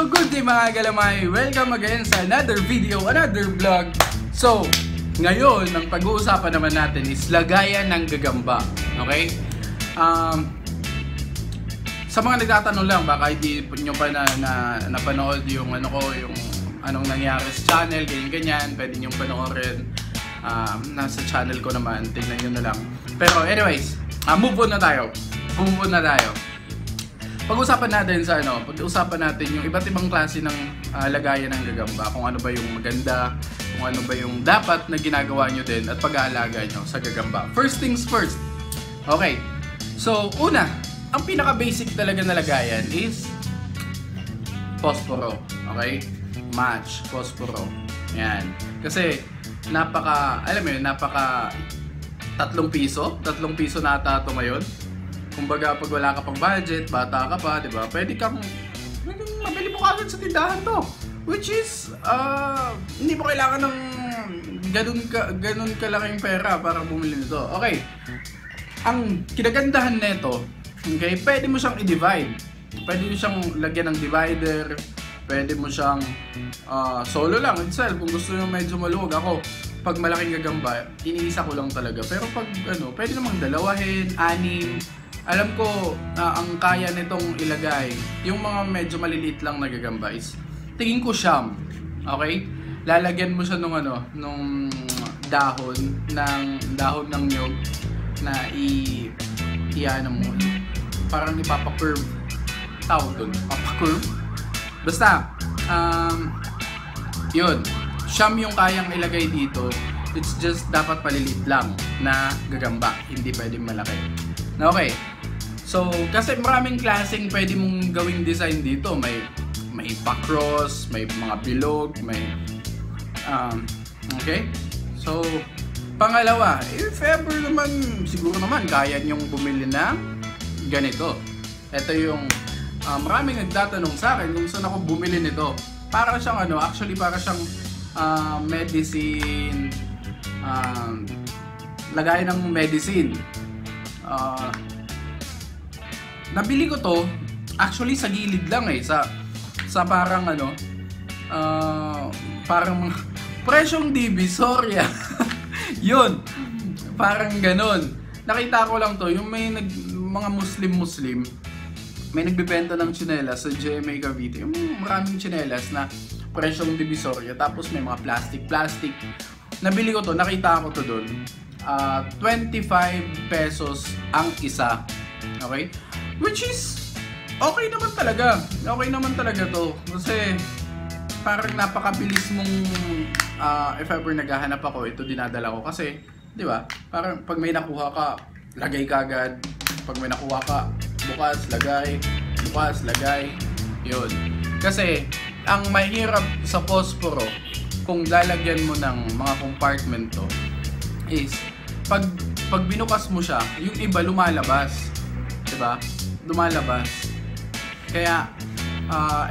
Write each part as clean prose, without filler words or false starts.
So good day mga galamay, welcome again sa another video, another vlog. So ngayon, ang pag-uusapan naman natin is lagayan ng gagamba. Okay? Sa mga nagtatanong lang, baka hindi nyo pa napanood yung yung anong nangyari sa channel, ganyan, pwede nyo panoorin. Nasa channel ko naman, tingnan nyo na lang. Pero anyways, move on na tayo. Pag-usapan natin sa pag-usapan natin yung iba't ibang klase ng lagayan ng gagamba, kung ano ba yung maganda, kung ano ba yung dapat na ginagawa nyo din at pag-aalaga nyo sa gagamba. First things first. Okay. So, una, ang pinaka-basic talaga na lagayan is posporo. Okay? Match, posporo. Yan. Kasi alam mo yun, 3 piso na ata ito ngayon. Kumbaga, pag wala ka pang budget, bata ka pa, di ba? Pwede kang mabili mo kagad sa tindahan to. Which is, hindi mo kailangan ng ganun kalaking pera para bumili nito. Okay. Ang kinagandahan nito, okay, pwede mo siyang i-divide. Pwede mo siyang lagyan ng divider. Pwede mo siyang solo lang itself. Kung gusto nyo medyo maluwag, ako, pag malaking gagamba, iniisa ko lang talaga. Pero pag pwede namang dalawahin, 6. Alam ko ang kaya nitong ilagay, yung mga medyo maliliit lang na gagamba is, tingin ko siyam. Okay? Lalagyan mo siya nung dahon ng nyog na i-ano mo. Parang ipapa-curve. Tawag doon. Papa-curve. Basta, yun. Siyam yung kayang ilagay dito. It's just dapat paliliit lang na gagamba. Hindi pwedeng malaki. Okay. So, kasi maraming klaseng pwede mong gawing design dito. May pa-cross, may mga bilog, may okay? So, pangalawa, if ever naman, siguro naman kaya nyong bumili ng ganito. Ito yung maraming nagtatanong sa akin kung saan ako bumili nito. Para siyang actually para siyang medicine, lagay ng medicine. Nabili ko to actually sa gilid lang sa parang parang presyong Divisoria. Yun, parang ganon. Nakita ko lang to, yung may mga Muslim may nagbebenta ng tsinelas sa GMA Cavite. Yung maraming tsinelas na presyong Divisoria, tapos may mga plastic. Nabili ko to, nakita ko to doon. 25 pesos ang isa. Okay? Which is okay naman talaga. Okay naman talaga to. Kasi parang napakabilis mong if ever naghahanap ako, ito dinadala ko. Kasi, di ba? Parang pag may nakuha ka, lagay ka agad. Pag may nakuha ka, bukas, lagay. Yun. Kasi, ang mahirap sa posporo, kung lalagyan mo ng mga compartment to, is, pag binukas mo siya, yung iba lumalabas. Diba? Lumalabas. Kaya,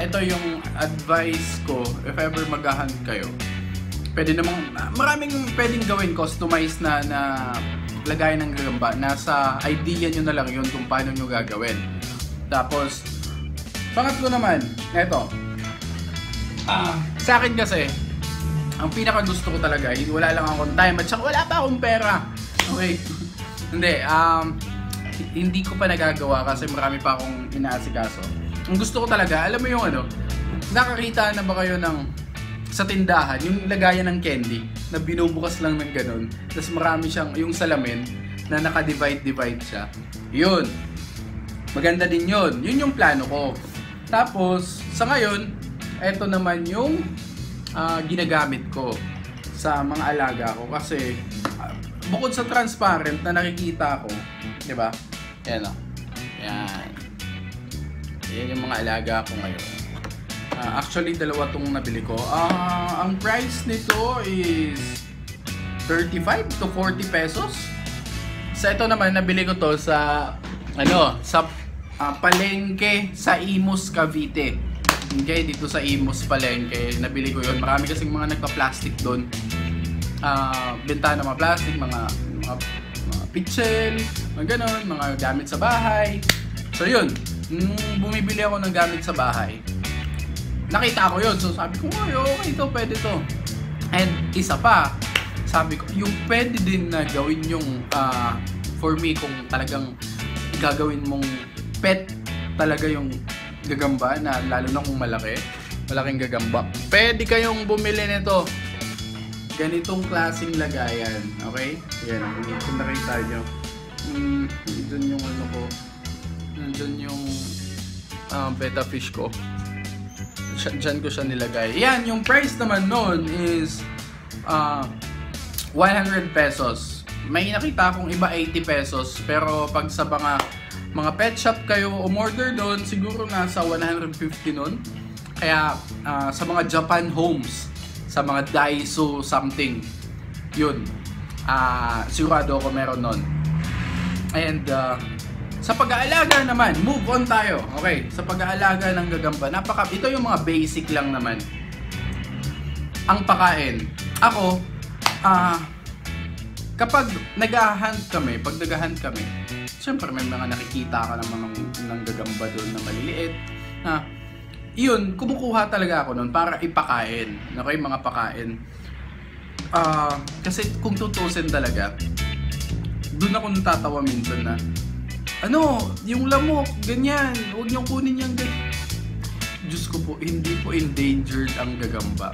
ito yung advice ko, if ever maghahunt kayo. Pwede namang, maraming pwedeng gawin, customize na lagay ng gagamba. Nasa idea nyo na lang yun kung paano nyo gagawin. Tapos, pangatlo naman, eto. Sa akin kasi, ang pinaka gusto ko talaga, wala lang akong time at saka wala pa akong pera. Okay. Hindi ko pa nagagawa kasi marami pa akong inaasikaso. Ang gusto ko talaga, alam mo yung nakakita na ba kayo sa tindahan, yung lagayan ng candy na binubukas lang ng ganun. Tapos marami siyang, yung salamin na naka-divide siya. Yun. Maganda din yun. Yun yung plano ko. Tapos, sa ngayon, eto naman yung ginagamit ko sa mga alaga ko. Kasi, bukod sa transparent na nakikita ko, di ba? Yan o. Yan. Yan yung mga alaga ko ngayon. Actually, dalawa tong nabili ko. Ang price nito is 35 to 40 pesos. Sa ito naman, nabili ko to sa palengke sa Imus, Cavite. Okay, dito sa Imus palengke, nabili ko yun. Marami kasing mga nagpa-plastic doon. Benta ng mga plastic, mga pitchel, mga ganon, mga gamit sa bahay. So yun, bumibili ako ng gamit sa bahay. nakita ko yun. So sabi ko, "Oy, okay to, pwede to." And isa pa, sabi ko, yung pwede din na gawin yung for me, kung talagang gagawin mong pet talaga yung gagamba, na lalo na kung malaking gagamba, pwede kayong bumili nito. Ganitong klaseng lagayan, okay? Yan, kung nakita nyo. Nandun yung ano ko. Nandun yung betta fish ko. Diyan ko siya nilagay. Yan, yung price naman nun is 100 pesos. May nakita akong iba 80 pesos. Pero pag sa mga pet shop kayo umorder doon, siguro nasa 150 nun. Kaya sa mga Japan Homes, sa mga Daiso something, yun, sigurado ako meron nun. And sa pag-aalaga naman, move on tayo. Okay, sa pag-aalaga ng gagamba, ito yung mga basic lang naman. Ang pagkain. Ako, kapag nag-hunt kami, siyempre may mga nakikita ka ng gagamba doon na maliliit. Yun, kumukuha talaga ako nun para ipakain. Okay, mga pakain. Kasi kung tutusin talaga, doon ako natatawa minsan na, yung lamok, ganyan, huwag niyong kunin yung ganyan. Diyos ko po, hindi po endangered ang gagamba.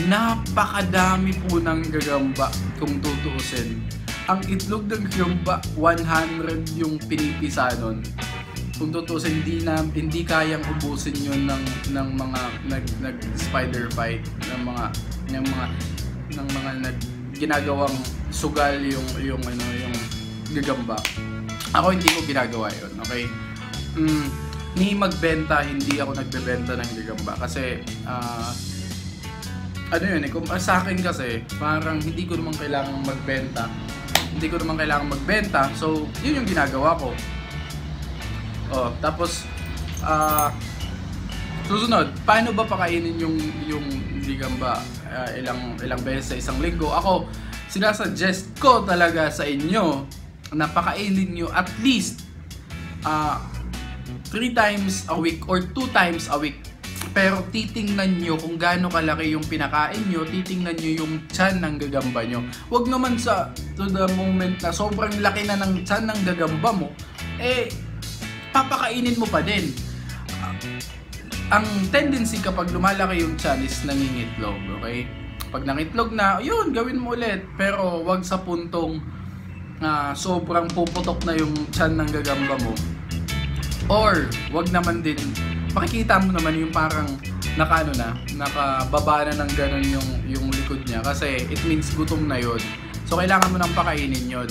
Napakadami po ng gagamba kung tutuusin. Ang itlog ng gagamba, 100 yung pinipisa nun. Kung tutusin, hindi kayang ubusin yun ng mga nag-spider fight, ng mga ginagawang sugal yung gagamba. Ako hindi ko ginagawa yun, okay? Ni magbenta, hindi ako nagbebenta ng gagamba kasi kung sa akin kasi parang hindi ko naman kailangang magbenta. So yun yung ginagawa ko. Tapos susunod, paano ba pakainin yung gagamba? Ilang beses sa isang linggo? Ako, sinasuggest ko talaga sa inyo na pakainin nyo at least 3 times a week or 2 times a week. Pero titingnan nyo kung gaano kalaki yung pinakain nyo, titingnan nyo yung tiyan ng gagamba nyo. Huwag naman to the moment na sobrang laki na ng tiyan ng gagamba mo, papakainin mo pa din. Ang tendency kapag lumalaki yung tiyan is nangingitlog, okay? Pag nangitlog na, yun, gawin mo ulit. Pero wag sa puntong sobrang puputok na yung tiyan ng gagamba mo. Or, wag naman din, makikita mo naman yung parang nakababa na ng ganun yung likod niya. Kasi it means gutom na yun. So, kailangan mo nang pakainin yun.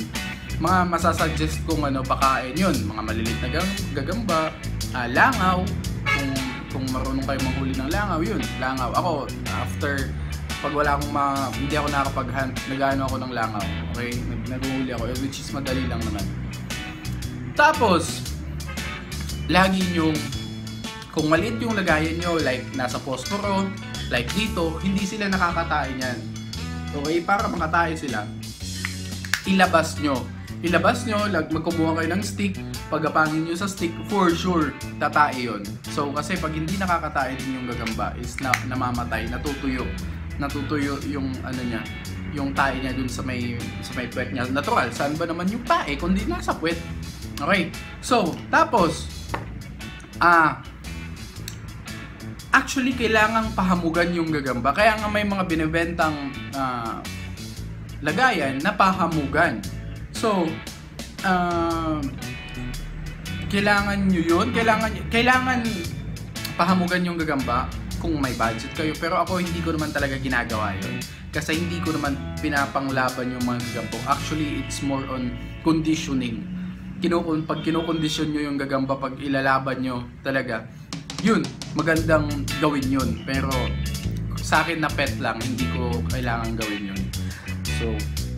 Mga masasuggest kong pakain yun, mga maliliit na gagamba, langaw, kung marunong kayo manghuli ng langaw, yun, langaw. Ako, after, pag wala akong hindi ako nakakapag-hunt, nag-ano ako ng langaw, okay? Nag-uhuli ako, which is madali lang naman. Tapos, lagi nyong, kung maliit yung lagayan nyo, like nasa posporo, like dito, hindi sila nakakatae yan. Okay, para makatae sila, ilabas nyo, magkumuha kayo ng stick, pagapangin nyo sa stick, for sure, tatae yun. So, kasi pag hindi nakakatae din yung gagamba, is namamatay, natutuyo yung niya, yung tae niya dun sa may puwet niya. Natural, saan ba naman yung tae kundi nasa puwet? Okay, so, tapos, actually, kailangang pahamugan yung gagamba. Kaya nga may mga binibentang lagayan na pahamugan. So, kailangan nyo yun. Kailangan pahamugan yung gagamba kung may budget kayo. Pero ako, hindi ko naman talaga ginagawa yun. Kasi hindi ko naman pinapanglaban yung mga gagamba. Actually, it's more on conditioning. Pag kinokondisyon nyo yung gagamba, pag ilalaban nyo talaga, yun, magandang gawin yun. Pero sa akin na pet lang, hindi ko kailangan gawin yun. So,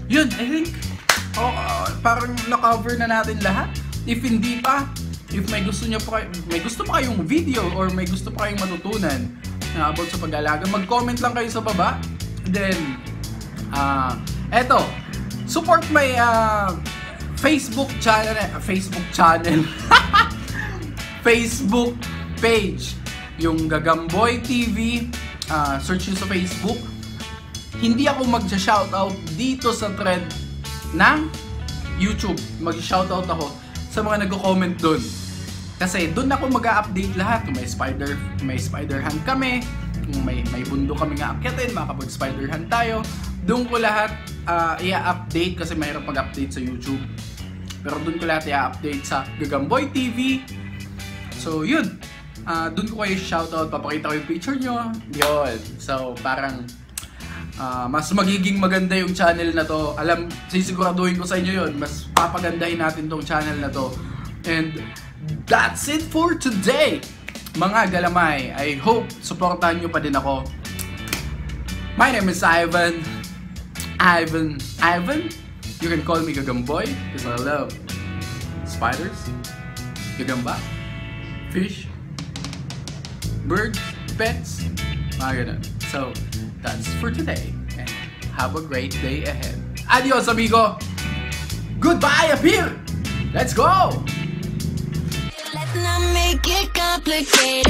yun, I think parang na-cover na natin lahat. If hindi pa, if may gusto pa kayong video or may gusto pa kayong matutunan about sa pag-alaga, mag-comment lang kayo sa baba. Then, eto, support my Facebook channel, Facebook page. yung Gagamboy TV. Search nyo sa Facebook. Hindi ako mag-shoutout dito sa thread ng YouTube. Mag-shoutout ako sa mga nagko-comment doon. Kasi doon ako mag-update lahat. Kung may spider hunt kami, kung may bundok kami nga akyatin, makapag-spider hunt tayo. Doon ko lahat i-update kasi mayroon pag-update sa YouTube. Pero doon ko lahat i-update sa Gagamboy TV. So yun, doon ko kayo shoutout, papakita ko yung picture nyo. Yun. So parang mas magiging maganda yung channel na to. Sisiguraduhin ko sa inyo yun. Mas papagandahin natin tong channel na to. And that's it for today, mga galamay. I hope supportahan nyo pa din ako. My name is Ivan. You can call me Gagamboy because I love spiders, gagamba, fish, birds, pets, mga ganun. So, that's for today. And have a great day ahead. Adios, amigo! Goodbye up here! Let's go! Let's not make it complicated.